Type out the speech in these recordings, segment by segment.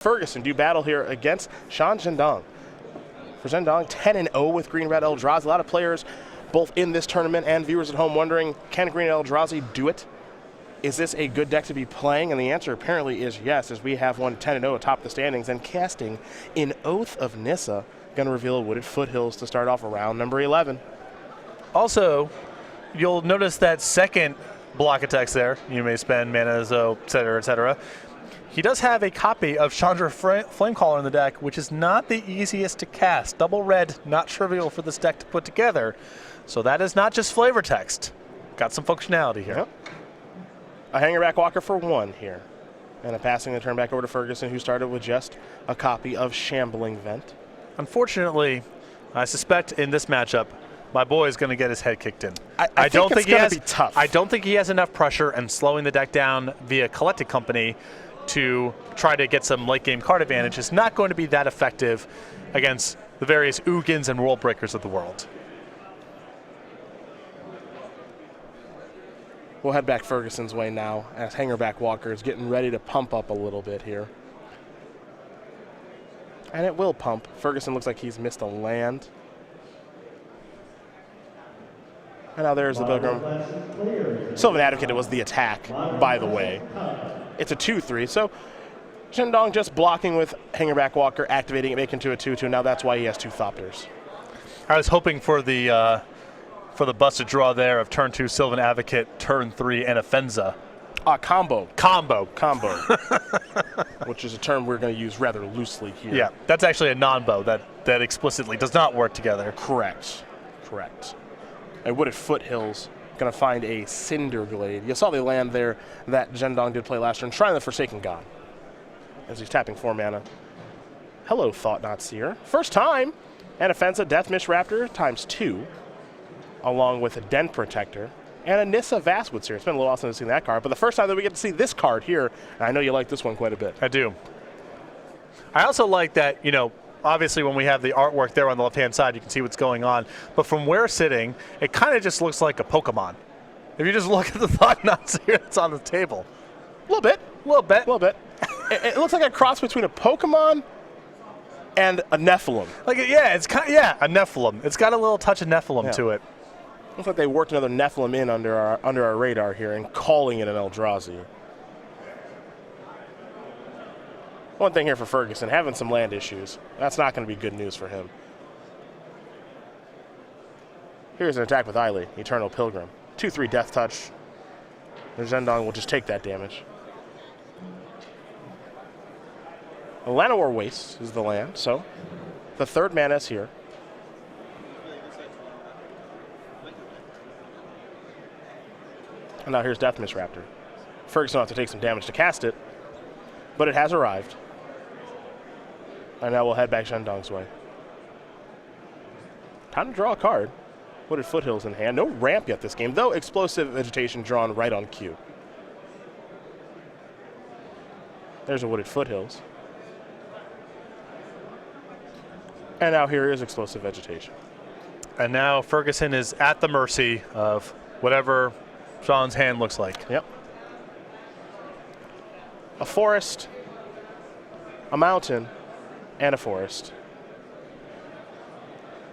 Ferguson do battle here against Shan Zhengdong. For Zhengdong, 10-0 with Green-Red Eldrazi. A lot of players, both in this tournament and viewers at home, wondering, can Green Eldrazi do it? Is this a good deck to be playing? And the answer apparently is yes, as we have one 10-0 atop the standings and casting in Oath of Nissa. Going to reveal Wooded Foothills to start off round number 11. Also, you'll notice that second block of text there. You may spend mana, so et cetera, et cetera. He does have a copy of Chandra Flamecaller in the deck, which is not the easiest to cast. Double red, not trivial for this deck to put together. So that is not just flavor text. Got some functionality here. Yep. A Hangerback Walker for 1 here. And a passing the turn back over to Ferguson, who started with just a copy of Shambling Vent. Unfortunately, I suspect in this matchup, my boy is going to get his head kicked in. I don't think it's going to be tough. I don't think he has enough pressure and slowing the deck down via Collected Company to try to get some late game card advantage is not going to be that effective against the various Ugins and World Breakers of the world. We'll head back Ferguson's way now as Hangerback Walker is getting ready to pump up a little bit here. And it will pump. Ferguson looks like he's missed a land. And now there's the Pilgrim. Sylvan Advocate, it was the attack, by the way. It's a 2-3, so Zhengdong just blocking with Hangerback Walker, activating it, making it to a 2-2. Now that's why he has 2 Thopters. I was hoping for the busted draw there of turn 2 Sylvan Advocate, turn 3 and Offenza. Combo. Combo. Which is a term we're going to use rather loosely here. Yeah, that's actually a non-bow that explicitly does not work together. Correct. A Wooded Foothills going to find a Cinder Glade. You saw the land there that Zhengdong did play last turn. Shrine of the Forsaken God. As he's tapping 4 mana. Hello, Thought-Knot Seer. First time. And Offensa, Deathmish Raptor ×2. Along with a Den Protector. And a Nissa Vastwood Seer. It's been a little while since I've seen that card. But the first time that we get to see this card here, and I know you like this one quite a bit. I do. I also like that, obviously when we have the artwork there on the left-hand side, you can see what's going on. But from where sitting, it kind of just looks like a Pokemon. If you just look at the Thought-Knot Seer that's on the table. A little bit. It looks like a cross between a Pokemon and a Nephilim. It's a Nephilim. It's got a little touch of Nephilim to it. Looks like they worked another Nephilim in under our radar here and calling it an Eldrazi. One thing here for Ferguson, having some land issues. That's not going to be good news for him. Here's an attack with Eiley, Eternal Pilgrim. 2-3 Death Touch. The Zhengdong will just take that damage. Llanowar Waste is the land, so the 3rd mana is here. And now here's Deathmish Raptor. Ferguson will have to take some damage to cast it, but it has arrived. And now we'll head back Zhengdong's way. Time to draw a card. Wooded Foothills in hand. No ramp yet this game, though Explosive Vegetation drawn right on cue. There's a Wooded Foothills. And now here is Explosive Vegetation. And now Ferguson is at the mercy of whatever Sean's hand looks like. Yep. A forest, a mountain, and a forest.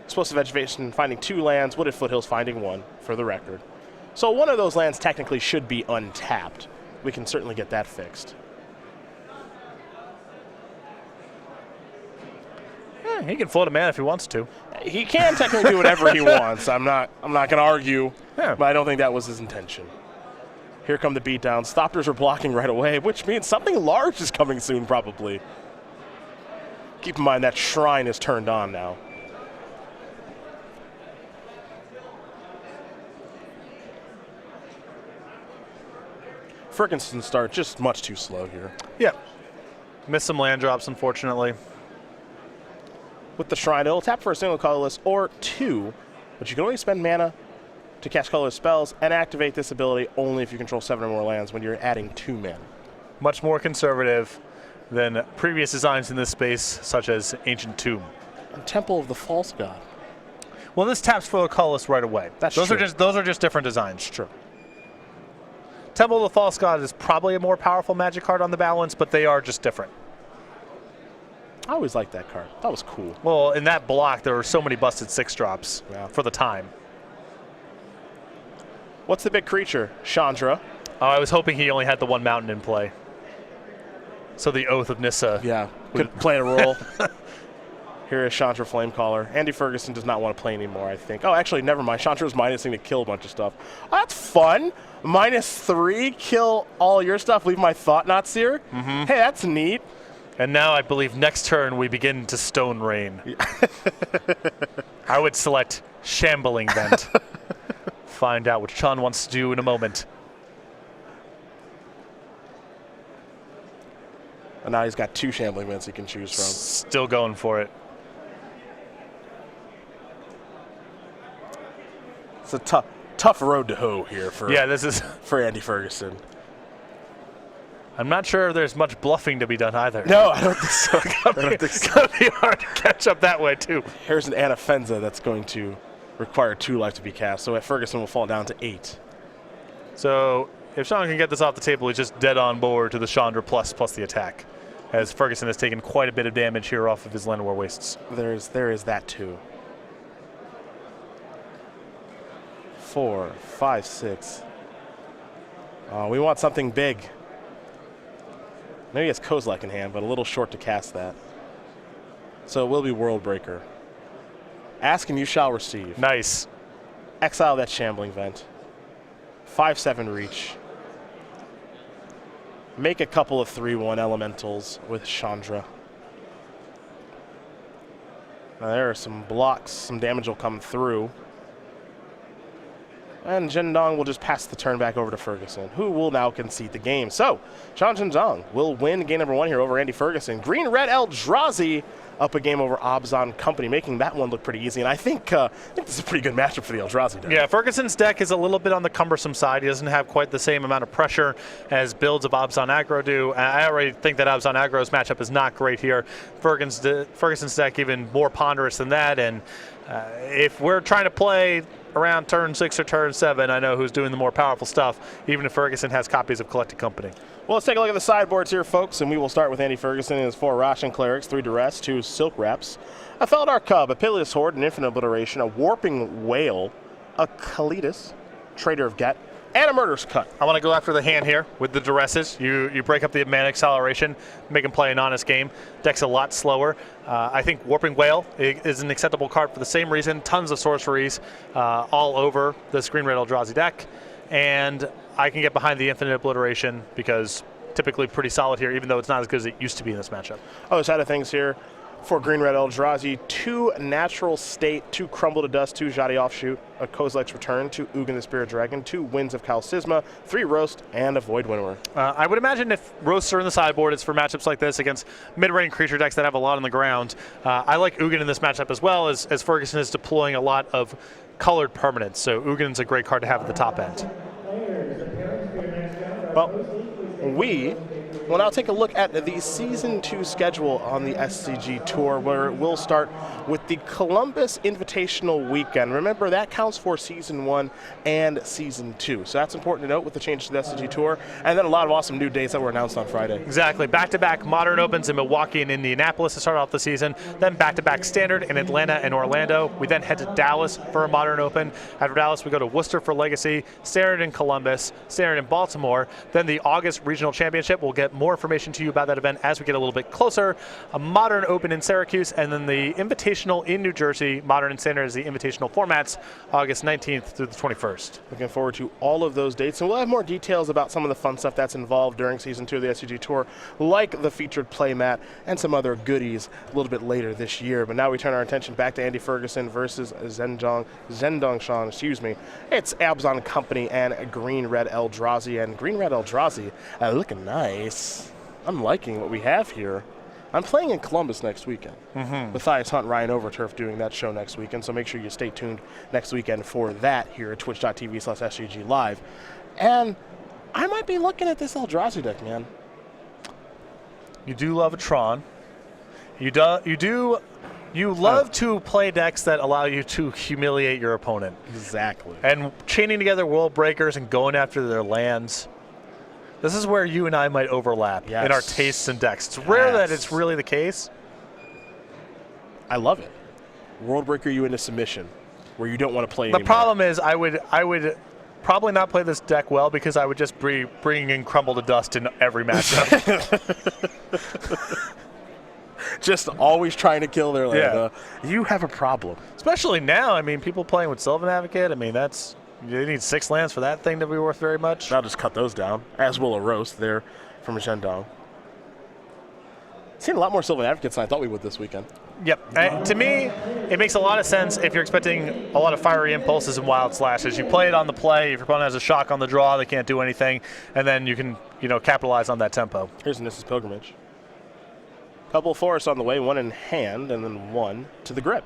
Explosive Vegetation finding 2 lands, Wooded Foothills finding 1, for the record. So one of those lands technically should be untapped. We can certainly get that fixed. He can float a mana if he wants to. He can technically do whatever he wants. I'm not going to argue, but I don't think that was his intention. Here come the beatdowns. Thopters are blocking right away, which means something large is coming soon, probably. Keep in mind that Shrine is turned on now. Ferguson's start just much too slow here. Yeah. Missed some land drops, unfortunately. With the Shrine, it'll tap for a single colorless or 2, but you can only spend mana to cast colorless spells and activate this ability only if you control 7 or more lands when you're adding 2 mana. Much more conservative than previous designs in this space, such as Ancient Tomb. And Temple of the False God. Well, this taps for a colorless right away. Those are just different designs. True. Temple of the False God is probably a more powerful Magic card on the balance, but they are just different. I always liked that card. That was cool. Well, in that block, there were so many busted 6-drops for the time. What's the big creature? Chandra. Oh, I was hoping he only had the one mountain in play. So the Oath of Nissa. Yeah, could play a role. Here is Chandra Flamecaller. Andy Ferguson does not want to play anymore, I think. Oh, actually, never mind. Chandra's minusing to kill a bunch of stuff. Oh, that's fun. -3, kill all your stuff, leave my Thought-Knot Seer. Hey, that's neat. And now I believe next turn we begin to Stone Rain. I would select Shambling Vent. Find out what Shan wants to do in a moment. And now he's got 2 Shambling Vents he can choose from. Still going for it. It's a tough road to hoe here for for Andy Ferguson. I'm not sure there's much bluffing to be done either. No, I don't think so. It's going to be hard to catch up that way, too. Here's an Anafenza that's going to require 2 life to be cast, so Ferguson will fall down to 8. So if Shan can get this off the table, he's just dead on board to the Chandra plus the attack, as Ferguson has taken quite a bit of damage here off of his Llanowar Wastes. There is that, too. 4, 5, 6. We want something big. Maybe he has Kozilek in hand, but a little short to cast that. So it will be World Breaker. Ask and you shall receive. Nice. Exile that Shambling Vent. 5/7 reach. Make a couple of 3/1 elementals with Chandra. Now there are some blocks, some damage will come through. And Zhengdong will just pass the turn back over to Ferguson, who will now concede the game. So, Zhengdong will win game number 1 here over Andy Ferguson. Green-Red Eldrazi up a game over Abzan Company, making that one look pretty easy. And I think this is a pretty good matchup for the Eldrazi deck. Yeah, Ferguson's deck is a little bit on the cumbersome side. He doesn't have quite the same amount of pressure as builds of Abzan Aggro do. I already think that Abzan Aggro's matchup is not great here. Ferguson's deck even more ponderous than that. And if we're trying to play around turn 6 or turn 7, I know who's doing the more powerful stuff, even if Ferguson has copies of Collected Company. Well, let's take a look at the sideboards here, folks, and we will start with Andy Ferguson and his 4 Ration Clerics, 3 Duress, 2 Silk Wraps, a Feldar Cub, a Pileus Horde, an Infinite Obliteration, a Warping Whale, a Kalitas, Trader of Get, and a Murderous Cut. I want to go after the hand here with the Duresses. You break up the mana acceleration, make him play an honest game. Deck's a lot slower. I think Warping Whale is an acceptable card for the same reason. Tons of sorceries all over the Green-Red Eldrazi deck. And I can get behind the Infinite Obliteration because typically pretty solid here, even though it's not as good as it used to be in this matchup. Other side of things here, for Green-Red Eldrazi, 2 Natural State, 2 Crumble to Dust, 2 Jati Offshoot, a Kozilek's Return, 2 Ugin the Spirit Dragon, 2 Winds of Kalsisma, 3 Roast, and a Void Winnower. I would imagine if Roasts are in the sideboard, it's for matchups like this against mid-range creature decks that have a lot on the ground. I like Ugin in this matchup as well, as Ferguson is deploying a lot of colored permanents, so Ugin's a great card to have at the top end. Well, we will now take a look at the Season 2 schedule on the SCG Tour, where it will start with the Columbus Invitational Weekend. Remember, that counts for Season 1 and Season 2. So that's important to note with the change to the SCG Tour. And then a lot of awesome new dates that were announced on Friday. Exactly. Back-to-back Modern Opens in Milwaukee and Indianapolis to start off the season. Then back-to-back Standard in Atlanta and Orlando. We then head to Dallas for a Modern Open. After Dallas, we go to Worcester for Legacy, Standard in Columbus, Standard in Baltimore. Then the August Regional Championship. We'll get more information to you about that event as we get a little bit closer. A Modern Open in Syracuse, and then the Invitational in New Jersey. Modern and Standard is the Invitational formats, August 19th through the 21st. Looking forward to all of those dates, and we'll have more details about some of the fun stuff that's involved during Season 2 of the SCG Tour, like the featured playmat and some other goodies a little bit later this year. But now we turn our attention back to Andy Ferguson versus Zhengdong Shan, excuse me. It's Abzan Company and Green-Red Eldrazi, and Green-Red Eldrazi looking nice. I'm liking what we have here. I'm playing in Columbus next weekend. Matthias Hunt, Ryan Overturf doing that show next weekend, so make sure you stay tuned next weekend for that here at twitch.tv/SCG Live. And I might be looking at this Eldrazi deck, man. You do love a Tron. You love to play decks that allow you to humiliate your opponent. Exactly. And chaining together World Breakers and going after their lands. This is where you and I might overlap in our tastes and decks. It's rare that it's really the case. I love it. World breaker you into submission, where you don't want to play The anymore. problem is I would probably not play this deck well because I would just be bringing in Crumble to Dust in every matchup. Just always trying to kill their land. Yeah. You have a problem. Especially now. I mean, people playing with Sylvan Advocate. I mean, you need 6 lands for that thing to be worth very much. I'll just cut those down, as will a roast there from Zhengdong. Seen a lot more Sylvan Advocates than I thought we would this weekend. Yep. To me, it makes a lot of sense if you're expecting a lot of fiery impulses and wild slashes. You play it on the play. If your opponent has a shock on the draw, they can't do anything, and then you can, capitalize on that tempo. Here's Nissa's Pilgrimage. Couple of forests on the way, one in hand, and then one to the grip.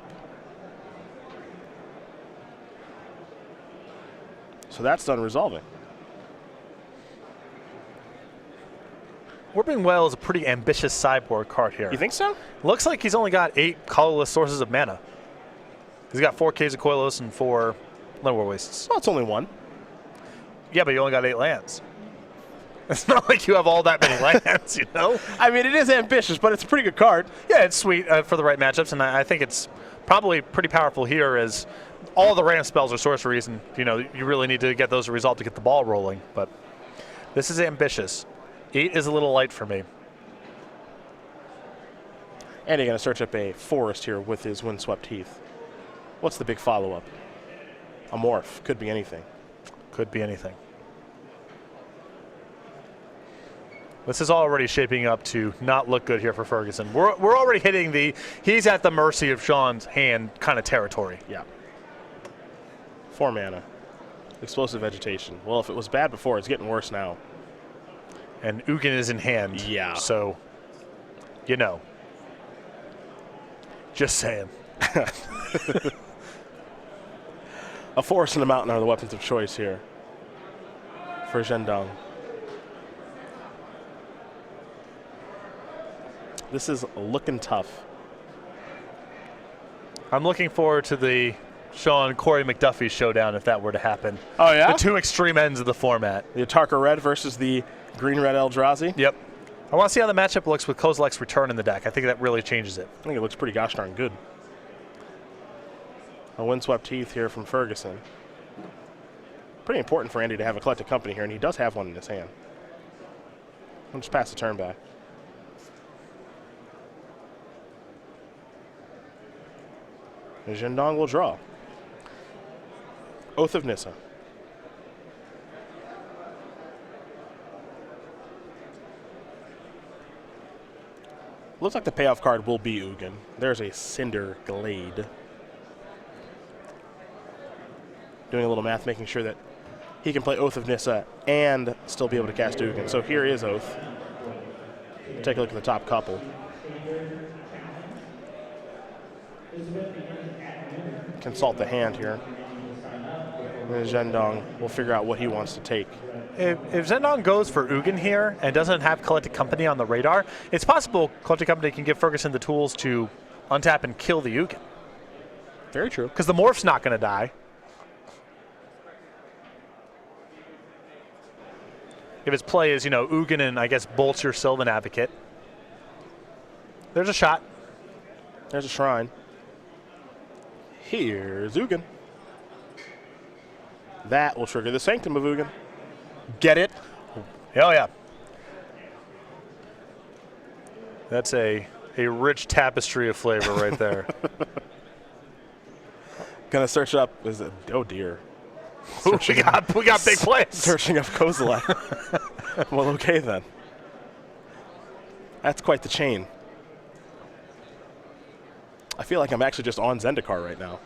So that's done resolving. Warping Well is a pretty ambitious sideboard card here. You think so? Looks like he's only got 8 colorless sources of mana. He's got 4 Caves of Koilos and 4 Llanowar Wastes. Well, it's only one. Yeah, but you only got 8 lands. It's not like you have all that many lands, I mean, it is ambitious, but it's a pretty good card. Yeah, it's sweet for the right matchups, and I think it's probably pretty powerful here as all the random spells are sorceries, and you really need to get those resolved to get the ball rolling. But this is ambitious. 8 is a little light for me. And you're going to search up a forest here with his Windswept Heath. What's the big follow-up? A morph. Could be anything. Could be anything. This is already shaping up to not look good here for Ferguson. We're already hitting he's at the mercy of Shan's hand kind of territory. Yeah. 4 mana. Explosive Vegetation. Well, if it was bad before, it's getting worse now. And Ugin is in hand. Yeah. So, Just saying. A forest and a mountain are the weapons of choice here for Zhengdong. This is looking tough. I'm looking forward to the Sean Corey McDuffie showdown if that were to happen. Oh, yeah? The 2 extreme ends of the format. The Atarka Red versus the Green-Red Eldrazi. Yep. I want to see how the matchup looks with Kozilek's return in the deck. I think that really changes it. I think it looks pretty gosh darn good. A Windswept Heath here from Ferguson. Pretty important for Andy to have a Collected Company here, and he does have one in his hand. I'll just pass the turn back. Zhengdong will draw. Oath of Nissa. Looks like the payoff card will be Ugin. There's a Cinder Glade. Doing a little math, making sure that he can play Oath of Nissa and still be able to cast Ugin. So here is Oath. Take a look at the top couple. Consult the hand here. And Zhengdong will figure out what he wants to take. If Zhengdong goes for Ugin here and doesn't have Collected Company on the radar, it's possible Collected Company can give Ferguson the tools to untap and kill the Ugin. Very true. Because the Morph's not going to die. If his play is, Ugin and, I guess, bolts your Sylvan Advocate. There's a shot. There's a shrine. Here's Ugin. That will trigger the Sanctum of Ugin. Get it? Oh, yeah. That's a rich tapestry of flavor right there. Gonna search up. Oh, dear. Ooh, we got big plays. Searching up Kozilek. Well, okay then. That's quite the chain. I feel like I'm actually just on Zendikar right now.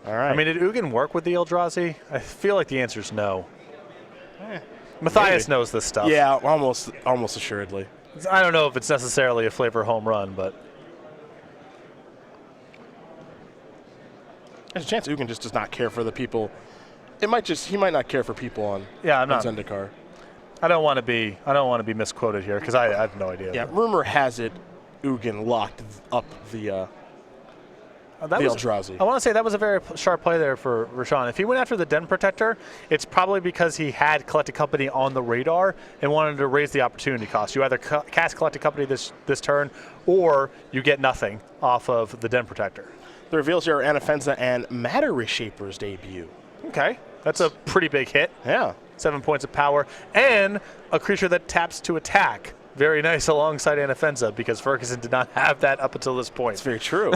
All right. I mean, did Ugin work with the Eldrazi? I feel like the answer is no. Matthias knows this stuff. Yeah, almost assuredly. I don't know if it's necessarily a flavor home run, but there's a chance Ugin just does not care for the people. He might not care for people on Zendikar. I don't want to be misquoted here because I have no idea. Yeah, rumor has it Ugin locked up the the Eldrazi. I want to say that was a very sharp play there for Shan. If he went after the Den Protector, it's probably because he had Collected Company on the radar and wanted to raise the opportunity cost. You either cast Collected Company this turn, or you get nothing off of the Den Protector. The reveals here are Anafenza and Matter Reshaper's debut. Okay, that's a pretty big hit. Yeah. 7 points of power, and a creature that taps to attack. Very nice alongside Anafenza, because Ferguson did not have that up until this point. That's very true.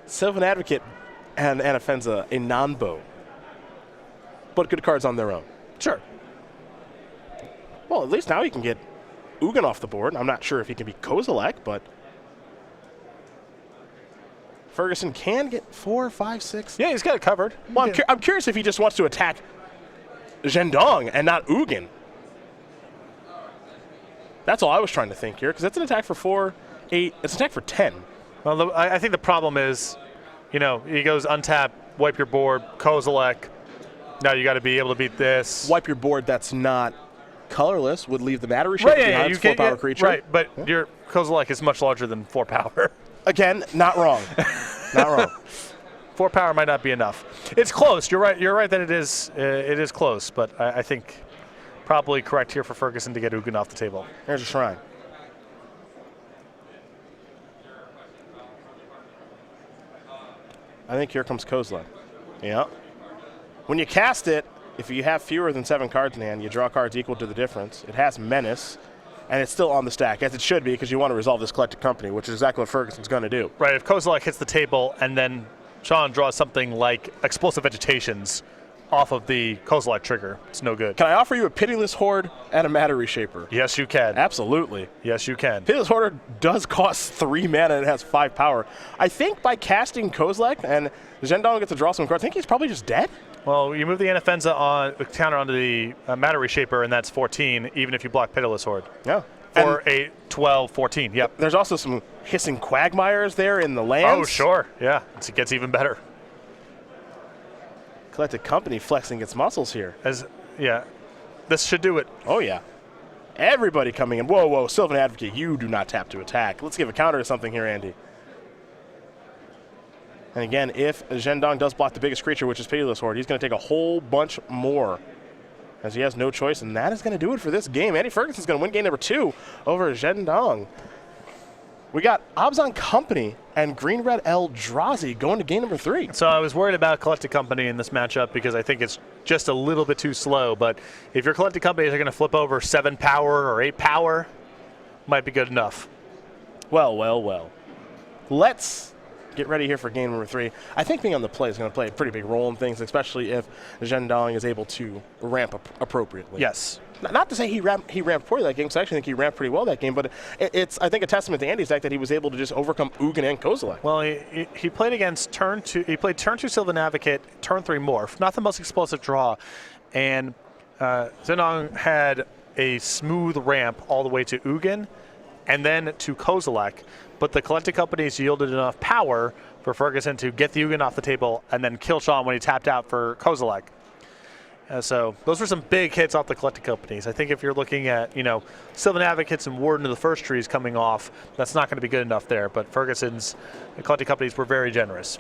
Sylvan Advocate and Anafenza, a non-bow. But good cards on their own. Sure. Well, at least now he can get Ugin off the board. I'm not sure if he can be Kozilek, but Ferguson can get 4, 5, 6. Yeah, he's got it covered. Well, I'm curious if he just wants to attack Zhengdong and not Ugin. That's all I was trying to think here, because that's an attack for 4, 8. It's an attack for 10. Well, I think the problem is, he goes untap, wipe your board, Kozilek. Now you got to be able to beat this. Wipe your board that's not colorless would leave the Matter Reshaper behind. It's 4-power creature. Right, but your Kozilek is much larger than 4 power. Again, not wrong. Not wrong. 4 power might not be enough. It's close. You're right. You're right that it is close, but I think probably correct here for Ferguson to get Ugin off the table. Here's a Shrine. I think here comes Kozilek. Yeah. When you cast it, if you have fewer than 7 cards in hand, you draw cards equal to the difference. It has Menace, and it's still on the stack, as it should be, because you want to resolve this Collected Company, which is exactly what Ferguson's going to do. Right. If Kozilek hits the table and then Shan draws something like Explosive Vegetations off of the Kozilek trigger, it's no good. Can I offer you a Pitiless Horde and a Matter Reshaper? Yes, you can. Absolutely. Yes, you can. Pitiless Horde does cost 3 mana and it has 5 power. I think by casting Kozilek and Zhengdong gets to draw some cards, I think he's probably just dead. Well, you move the Anafenza counter onto the Matter Reshaper, and that's 14, even if you block Pitiless Horde. Yeah. For 8, 12, 14, yep. There's also some Hissing Quagmires there in the lands. Oh, sure, yeah. It gets even better. Collected Company flexing its muscles here. Yeah, this should do it. Oh, yeah. Everybody coming in. Whoa, whoa, Sylvan Advocate, you do not tap to attack. Let's give a counter to something here, Andy. And again, if Zhengdong does block the biggest creature, which is Pitiless Horde, he's going to take a whole bunch more, as he has no choice, and that is going to do it for this game. Andy Ferguson's going to win game number 2 over Zhengdong. We got Abzan Company and Green-Red Eldrazi going to game number 3. So I was worried about Collected Company in this matchup because I think it's just a little bit too slow. But if your Collected Companies are going to flip over 7 power or 8 power, might be good enough. Well, well, well. Let's get ready here for game number 3. I think being on the play is going to play a pretty big role in things, especially if Zhengdong is able to ramp up appropriately. Yes. Not to say he ramped poorly that game, because I actually think he ramped pretty well that game, but it's, I think, a testament to Andy's deck that he was able to just overcome Ugin and Kozilek. Well, he played against turn 2. He played turn 2 Sylvan Advocate, turn 3 Morph. Not the most explosive draw. And Zhengdong had a smooth ramp all the way to Ugin and then to Kozilek. But the Collected Companies yielded enough power for Ferguson to get the Ugin off the table and then kill Shan when he tapped out for Kozilek. So those were some big hits off the Collected Companies. I think if you're looking at, Sylvan Advocates and Warden of the First Trees coming off, that's not going to be good enough there. But Ferguson's Collected Companies were very generous.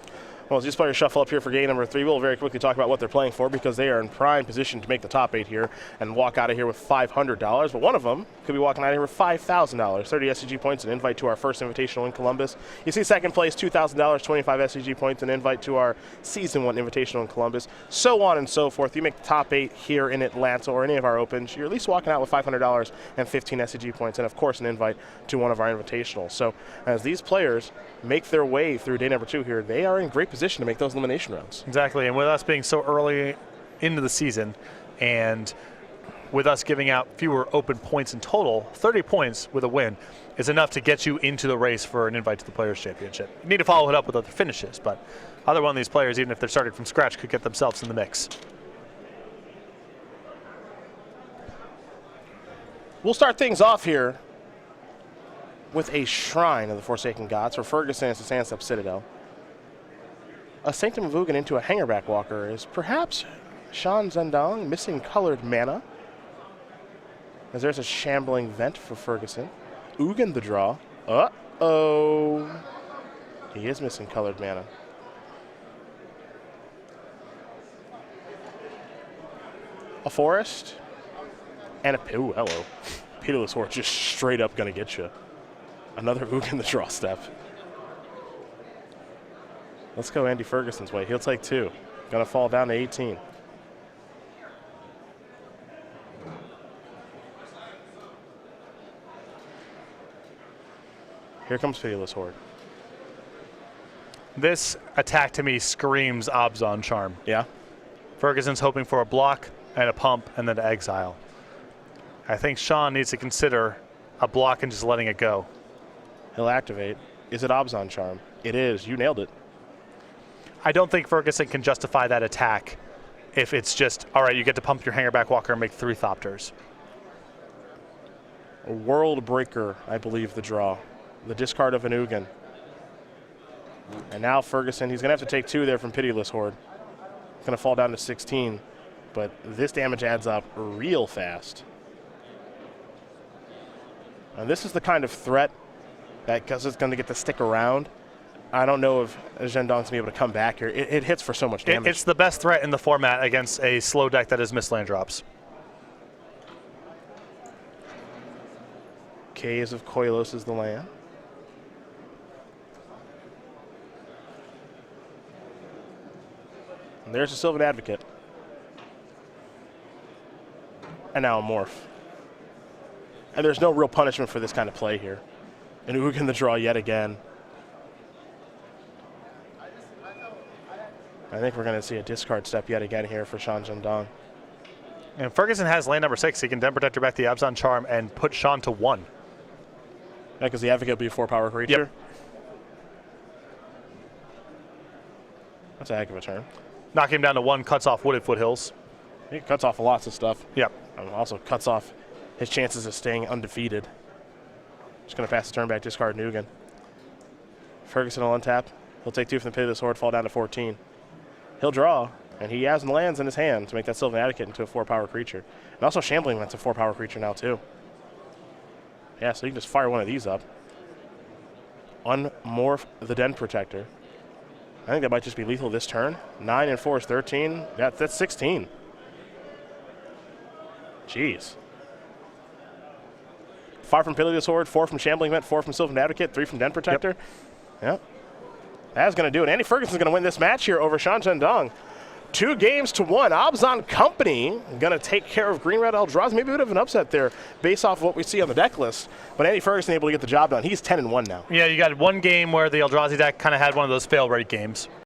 Well, as these players shuffle up here for game number 3, we'll very quickly talk about what they're playing for, because they are in prime position to make the top 8 here and walk out of here with $500. But one of them could be walking out of here with $5,000, 30 SCG points, an invite to our first Invitational in Columbus. You see second place, $2,000, 25 SCG points, an invite to our Season 1 Invitational in Columbus, so on and so forth. You make the top 8 here in Atlanta or any of our Opens, you're at least walking out with $500 and 15 SCG points, and of course an invite to one of our Invitationals. So as these players make their way through day number 2 here, they are in great position to make those elimination rounds. Exactly, and with us being so early into the season and with us giving out fewer open points in total, 30 points with a win is enough to get you into the race for an invite to the Players' Championship. You need to follow it up with other finishes, but either one of these players, even if they're starting from scratch, could get themselves in the mix. We'll start things off here with a Shrine of the Forsaken Gods. For Ferguson, it's the Sandstep Citadel. A Sanctum of Ugin into a Hangerback Walker is perhaps Shan Zhengdong missing colored mana, as there's a Shambling Vent for Ferguson. Ugin the draw. Uh-oh. He is missing colored mana. A forest. And a, ooh, hello. Pitiless Horde just straight up gonna get you. Another Ook in the draw step. Let's go Andy Ferguson's way. He'll take 2. Gonna fall down to 18. Here comes Pitiless Horde. This attack to me screams Abzan Charm. Yeah. Ferguson's hoping for a block and a pump and then to exile. I think Shan needs to consider a block and just letting it go. He'll activate. Is it Abzan Charm? It is. You nailed it. I don't think Ferguson can justify that attack if it's just, all right, you get to pump your Hangerback Walker and make 3 Thopters. A World Breaker, I believe, the draw. The discard of an Ugin. And now Ferguson, he's going to have to take 2 there from Pitiless Horde. It's going to fall down to 16. But this damage adds up real fast. And this is the kind of threat that, because it's going to get to stick around, I don't know if Zhengdong's going to be able to come back here. It hits for so much damage. It's the best threat in the format against a slow deck that is missed land drops. Caves of Koilos is the land. And there's a Sylvan Advocate. And now a Morph. And there's no real punishment for this kind of play here. And Ook in the draw yet again. I think we're going to see a discard step yet again here for Shan Zhengdong. And Ferguson has land number 6. He can Den Protector back the Abzan Charm and put Shan to 1. Yeah, because the Advocate will be a 4-power creature. Yep. That's a heck of a turn. Knocking him down to 1 cuts off Wooded Foothills. He cuts off lots of stuff. Yep. And also cuts off his chances of staying undefeated. Just going to pass the turn back, discard Nugan. Ferguson will untap. He'll take 2 from the Pitiless Horde, fall down to 14. He'll draw, and he has lands in his hand to make that Sylvan Advocate into a 4-power creature. And also Shambling Vent's a 4-power creature now too. Yeah, so you can just fire one of these up. Unmorph the Den Protector. I think that might just be lethal this turn. 9 and 4 is 13. That's 16. Jeez. 5 from Pitiless Horde, 4 from Shambling Vent, 4 from Sylvan Advocate, 3 from Den Protector. Yep. That's going to do it. Andy Ferguson's going to win this match here over Shan Zhengdong. 2 games to 1. Abzan Company going to take care of Green Red Eldrazi. Maybe a bit of an upset there based off of what we see on the deck list. But Andy Ferguson able to get the job done. He's 10-1 now. Yeah, you got one game where the Eldrazi deck kind of had one of those fail rate games.